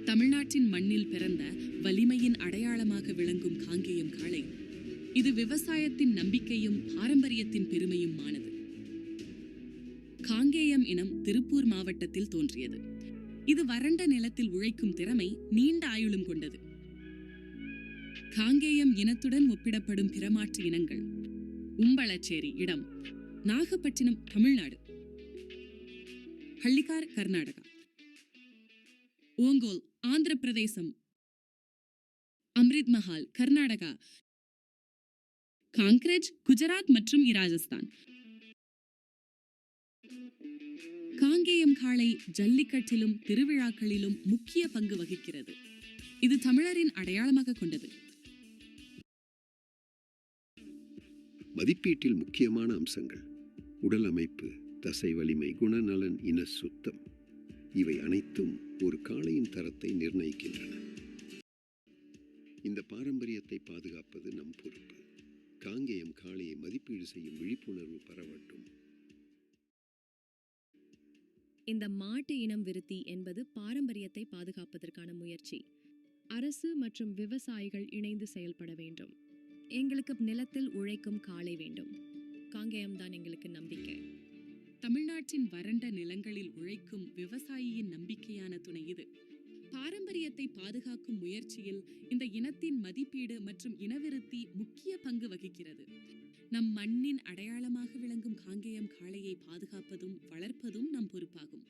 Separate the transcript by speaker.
Speaker 1: தமிழ்நாட்டின் மண்ணில் பிறந்த வலிமையின் அடையாளமாக விளங்கும் காங்கேயம் காளை இது விவசாயத்தின் நம்பிக்கையும் பாரம்பரியத்தின் பெருமையுமானது. காங்கேயம் இனம் திருப்பூர் மாவட்டத்தில் தோன்றியது. இது வறண்ட நிலத்தில் உழைக்கும் திறமை, நீண்ட ஆயுளும் கொண்டது. காங்கேயம் இனத்துடன் ஒப்பிடப்படும் பிற மாற்று இனங்கள்: உம்பளச்சேரி இடம், நாகப்பட்டினம் தமிழ்நாடு, ஹள்ளிக்கார் கர்நாடகா, ஓங்கோல் ஆந்திர பிரதேசம், அம்ரித் மஹால் கர்நாடகா, காங்க்ரேஜ் குஜராத் மற்றும் ராஜஸ்தான். காங்கேயம் காளை ஜல்லிக்கட்டிலும் திருவிழாக்களிலும் முக்கிய பங்கு வகிக்கிறது. இது தமிழரின் அடையாளமாக கொண்டது.
Speaker 2: மதிப்பீட்டில் முக்கியமான அம்சங்கள்: உடல் அமைப்பு, தசை வலிமை, குணநலன், இன சுத்தம். இவை அனைத்தும் ஒரு காளையின் தரத்தை நிர்ணயிக்கின்றன. இந்த பாரம்பரியத்தை பாதுகாப்பது நம் பொறுப்பு. காங்கேயம் காளையை மதிப்பீடு செய்யும் விழிப்புணர்வு பரவட்டும்.
Speaker 3: இந்த மாட்டு இனம் விருத்தி என்பது பாரம்பரியத்தை பாதுகாப்பதற்கான முயற்சி. அரசு மற்றும் விவசாயிகள் இணைந்து செயல்பட வேண்டும். எங்களுக்கு நிலத்தில் உழைக்கும் காளை வேண்டும். காங்கேயம் தான் எங்களுக்கு நம்பிக்கை.
Speaker 1: தமிழ்நாட்டின் வறண்ட நிலங்களில் உழைக்கும் விவசாயியின் நம்பிக்கையான துணை இது. பாரம்பரியத்தை பாதுகாக்கும் முயற்சியில் இந்த இனத்தின் மதிப்பீடு மற்றும் இனவிருத்தி முக்கிய பங்கு வகிக்கிறது. நம் மண்ணின் அடையாளமாக விளங்கும் காங்கேயம் காளையை பாதுகாப்பதும் வளர்ப்பதும் நம் பொறுப்பாகும்.